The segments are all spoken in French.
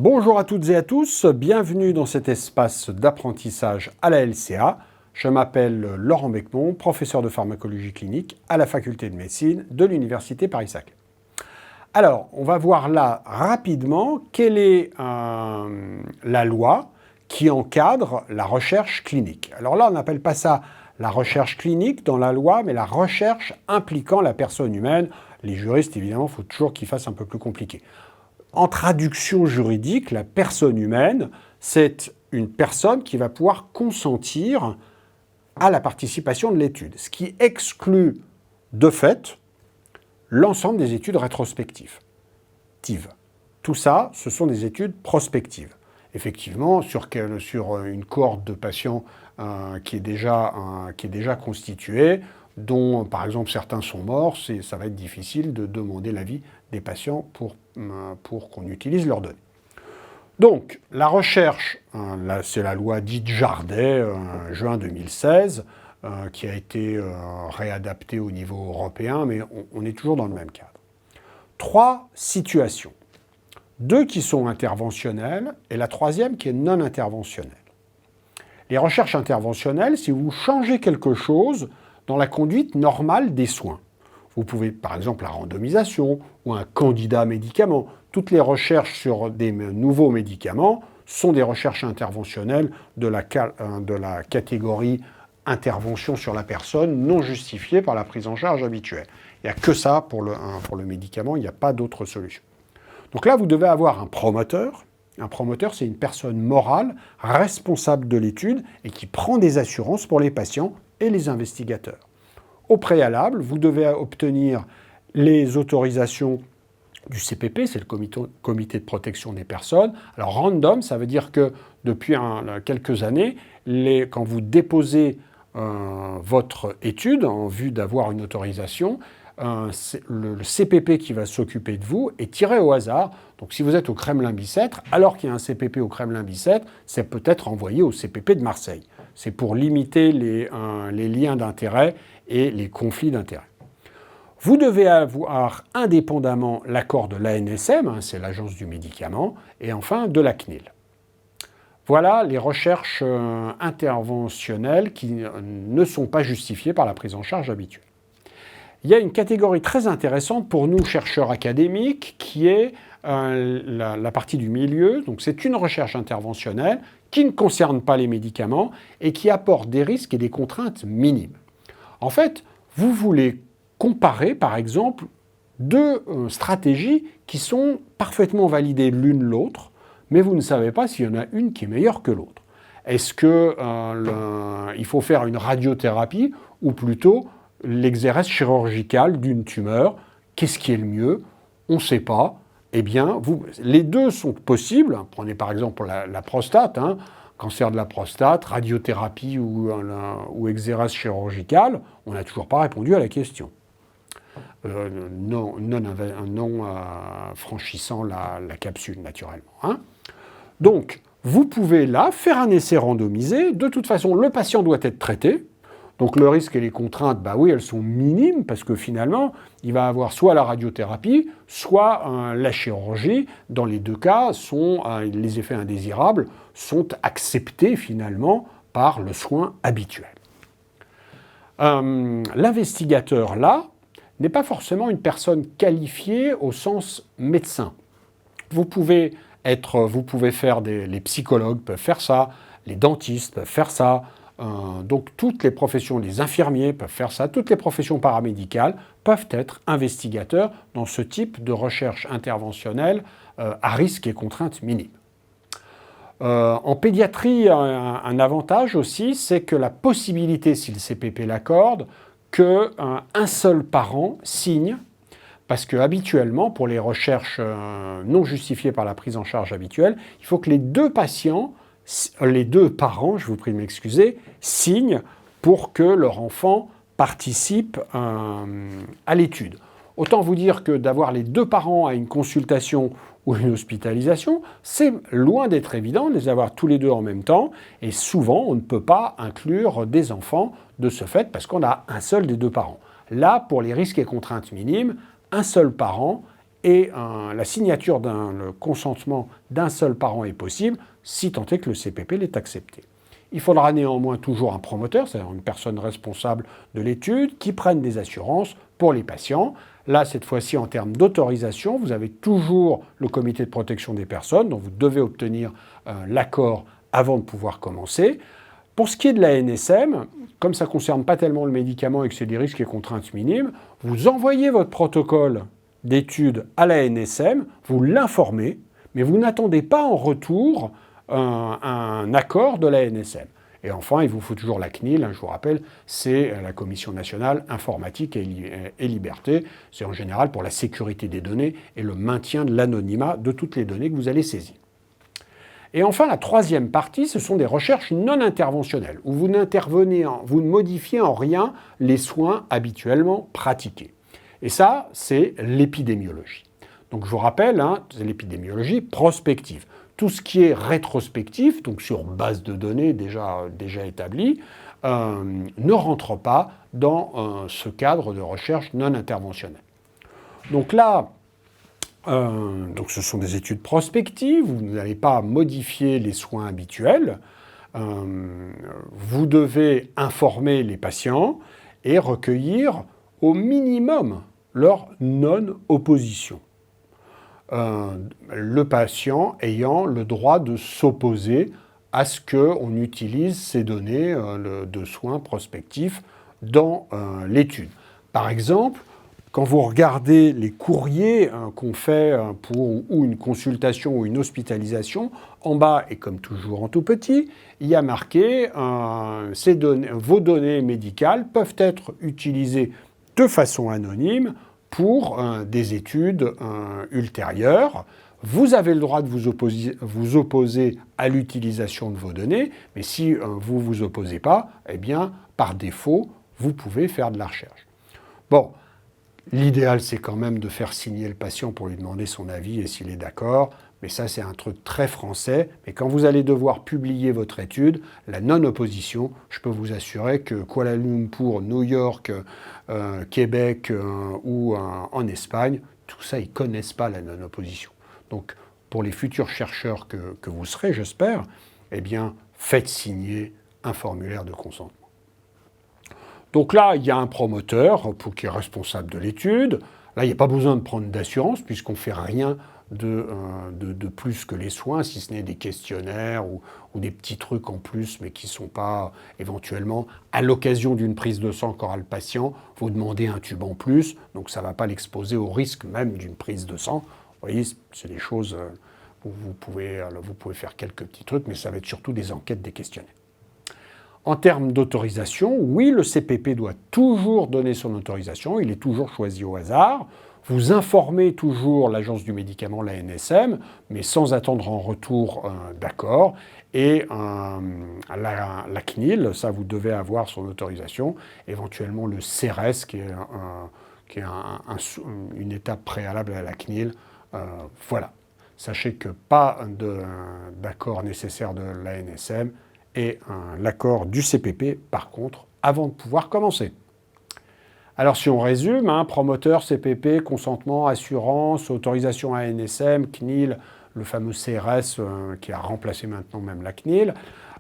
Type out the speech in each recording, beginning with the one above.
Bonjour à toutes et à tous, bienvenue dans cet espace d'apprentissage à la LCA. Je m'appelle Laurent Becmont, professeur de pharmacologie clinique à la faculté de médecine de l'Université Paris-Saclay. Alors, on va voir là rapidement quelle est la loi qui encadre la recherche clinique. Alors là, on n'appelle pas ça la recherche clinique dans la loi, mais la recherche impliquant la personne humaine. Les juristes, évidemment, il faut toujours qu'ils fassent un peu plus compliqué. En traduction juridique, la personne humaine, c'est une personne qui va pouvoir consentir à la participation de l'étude, ce qui exclut de fait l'ensemble des études rétrospectives. Tout ça, ce sont des études prospectives. Effectivement, sur une cohorte de patients qui est déjà constituée, dont par exemple certains sont morts, ça va être difficile de demander l'avis des patients pour qu'on utilise leurs données. Donc, la recherche, c'est la loi dite Jardet, juin 2016, qui a été réadaptée au niveau européen, mais on est toujours dans le même cadre. 3 situations. 2 qui sont interventionnelles et la 3e qui est non interventionnelle. Les recherches interventionnelles, si vous changez quelque chose dans la conduite normale des soins. Vous pouvez, par exemple, la randomisation ou un candidat médicament. Toutes les recherches sur des nouveaux médicaments sont des recherches interventionnelles de la catégorie intervention sur la personne non justifiée par la prise en charge habituelle. Il n'y a que ça pour le médicament, il n'y a pas d'autre solution. Donc là, vous devez avoir un promoteur. Un promoteur, c'est une personne morale responsable de l'étude et qui prend des assurances pour les patients et les investigateurs. Au préalable, vous devez obtenir les autorisations du CPP, c'est le comité de protection des personnes. Alors random, ça veut dire que depuis quelques années, quand vous déposez votre étude en vue d'avoir une autorisation, le CPP qui va s'occuper de vous est tiré au hasard. Donc si vous êtes au Kremlin-Bicêtre, alors qu'il y a un CPP au Kremlin-Bicêtre, c'est peut-être envoyé au CPP de Marseille. C'est pour limiter les liens d'intérêt et les conflits d'intérêts. Vous devez avoir indépendamment l'accord de l'ANSM, c'est l'agence du médicament, et enfin de la CNIL. Voilà les recherches interventionnelles qui ne sont pas justifiées par la prise en charge habituelle. Il y a une catégorie très intéressante pour nous, chercheurs académiques, qui est la partie du milieu. Donc c'est une recherche interventionnelle qui ne concerne pas les médicaments et qui apporte des risques et des contraintes minimes. En fait, vous voulez comparer, par exemple, 2 stratégies qui sont parfaitement validées l'une l'autre, mais vous ne savez pas s'il y en a une qui est meilleure que l'autre. Est-ce qu'il faut faire une radiothérapie ou plutôt l'exérèse chirurgicale d'une tumeur? Qu'est-ce qui est le mieux? On ne sait pas. Eh bien, les 2 sont possibles. Prenez par exemple la prostate, cancer de la prostate, radiothérapie ou exérèse chirurgicale. On n'a toujours pas répondu à la question. Non franchissant la capsule, naturellement. Donc, vous pouvez là faire un essai randomisé. De toute façon, le patient doit être traité. Donc le risque et les contraintes, elles sont minimes parce que finalement, il va avoir soit la radiothérapie, soit la chirurgie. Dans les 2 cas, les effets indésirables sont acceptés finalement par le soin habituel. L'investigateur là n'est pas forcément une personne qualifiée au sens médecin. Vous pouvez faire les psychologues peuvent faire ça, les dentistes peuvent faire ça. Donc toutes les professions, les infirmiers peuvent faire ça, toutes les professions paramédicales peuvent être investigateurs dans ce type de recherche interventionnelle à risque et contraintes minimes. En pédiatrie, un avantage aussi, c'est que la possibilité, si le CPP l'accorde, qu'un seul parent signe, parce que habituellement, pour les recherches non justifiées par la prise en charge habituelle, il faut que les 2 parents, je vous prie de m'excuser, signent pour que leur enfant participe à l'étude. Autant vous dire que d'avoir les 2 parents à une consultation ou une hospitalisation, c'est loin d'être évident de les avoir tous les 2 en même temps, et souvent on ne peut pas inclure des enfants de ce fait parce qu'on a un seul des 2 parents. Là, pour les risques et contraintes minimes, un seul parent et la signature le consentement d'un seul parent est possible, si tant est que le CPP l'est accepté. Il faudra néanmoins toujours un promoteur, c'est-à-dire une personne responsable de l'étude, qui prenne des assurances pour les patients. Là, cette fois-ci, en termes d'autorisation, vous avez toujours le comité de protection des personnes, dont vous devez obtenir l'accord avant de pouvoir commencer. Pour ce qui est de la NSM, comme ça ne concerne pas tellement le médicament et que c'est des risques et contraintes minimes, vous envoyez votre protocole d'étude à la NSM, vous l'informez, mais vous n'attendez pas en retour un accord de la NSM. Et enfin, il vous faut toujours la CNIL, je vous rappelle, c'est la Commission nationale informatique et liberté. C'est en général pour la sécurité des données et le maintien de l'anonymat de toutes les données que vous allez saisir. Et enfin, la troisième partie, ce sont des recherches non interventionnelles, où vous vous ne modifiez en rien les soins habituellement pratiqués. Et ça, c'est l'épidémiologie. Donc je vous rappelle, c'est l'épidémiologie prospective. Tout ce qui est rétrospectif, donc sur base de données déjà établies, ne rentre pas dans ce cadre de recherche non interventionnelle. Donc là, donc ce sont des études prospectives, vous n'allez pas modifier les soins habituels, vous devez informer les patients et recueillir au minimum leur non-opposition. Le patient ayant le droit de s'opposer à ce qu'on utilise ces données de soins prospectifs dans l'étude. Par exemple, quand vous regardez les courriers qu'on fait pour ou une consultation ou une hospitalisation, en bas, et comme toujours en tout petit, il y a marqué vos données médicales peuvent être utilisées de façon anonyme pour des études ultérieures. Vous avez le droit de vous opposer à l'utilisation de vos données, mais si vous ne vous opposez pas, eh bien, par défaut, vous pouvez faire de la recherche. Bon, l'idéal, c'est quand même de faire signer le patient pour lui demander son avis et s'il est d'accord, mais ça, c'est un truc très français. Mais quand vous allez devoir publier votre étude, la non-opposition, je peux vous assurer que Kuala Lumpur, New York, Québec ou en Espagne, tout ça, ils ne connaissent pas la non-opposition. Donc, pour les futurs chercheurs que vous serez, j'espère, eh bien, faites signer un formulaire de consentement. Donc là, il y a un promoteur qui est responsable de l'étude. Là, il n'y a pas besoin de prendre d'assurance puisqu'on ne fait rien de plus que les soins, si ce n'est des questionnaires ou des petits trucs en plus, mais qui ne sont pas éventuellement, à l'occasion d'une prise de sang qu'aura le patient, vous demandez un tube en plus, donc ça ne va pas l'exposer au risque même d'une prise de sang. Vous voyez, c'est des choses où vous pouvez faire quelques petits trucs, mais ça va être surtout des enquêtes, des questionnaires. En termes d'autorisation, oui, le CPP doit toujours donner son autorisation, il est toujours choisi au hasard. Vous informez toujours l'Agence du médicament, la NSM, mais sans attendre en retour d'accord. Et la CNIL, ça vous devez avoir son autorisation, éventuellement le CRS, qui est une étape préalable à la CNIL. Voilà. Sachez que pas d'accord nécessaire de la NSM et l'accord du CPP, par contre, avant de pouvoir commencer. Alors si on résume, promoteur, CPP, consentement, assurance, autorisation à NSM, CNIL, le fameux CRS qui a remplacé maintenant même la CNIL,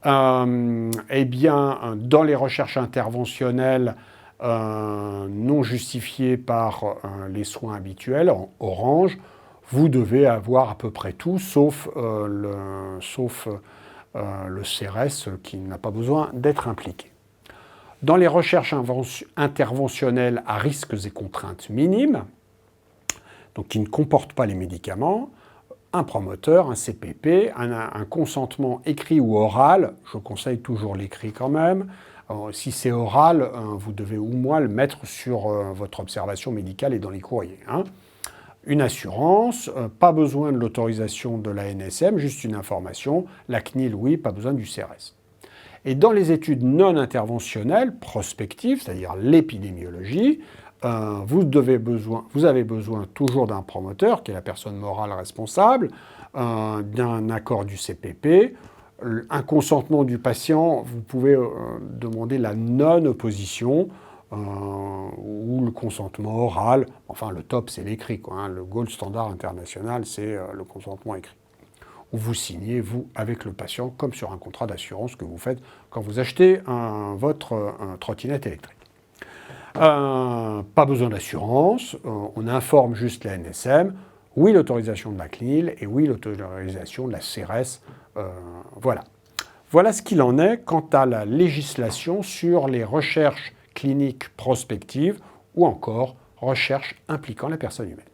eh bien, dans les recherches interventionnelles non justifiées par les soins habituels, en orange, vous devez avoir à peu près tout, sauf le CRS qui n'a pas besoin d'être impliqué. Dans les recherches interventionnelles à risques et contraintes minimes, donc qui ne comportent pas les médicaments, un promoteur, un CPP, un consentement écrit ou oral, je conseille toujours l'écrit quand même. Si c'est oral, vous devez au moins le mettre sur votre observation médicale et dans les courriers. Une assurance, pas besoin de l'autorisation de la NSM, juste une information. La CNIL, oui, pas besoin du CRS. Et dans les études non interventionnelles, prospectives, c'est-à-dire l'épidémiologie, vous avez besoin toujours d'un promoteur, qui est la personne morale responsable, d'un accord du CPP, un consentement du patient. Vous pouvez demander la non-opposition. ou le consentement oral. Enfin, le top, c'est l'écrit, quoi, hein. Le gold standard international, c'est le consentement écrit. Où vous signez, vous, avec le patient, comme sur un contrat d'assurance que vous faites quand vous achetez votre trottinette électrique. Pas besoin d'assurance, on informe juste la NSM, oui l'autorisation de la CNIL et oui l'autorisation de la CRS, voilà. Voilà ce qu'il en est quant à la législation sur les recherches cliniques prospectives ou encore recherches impliquant la personne humaine.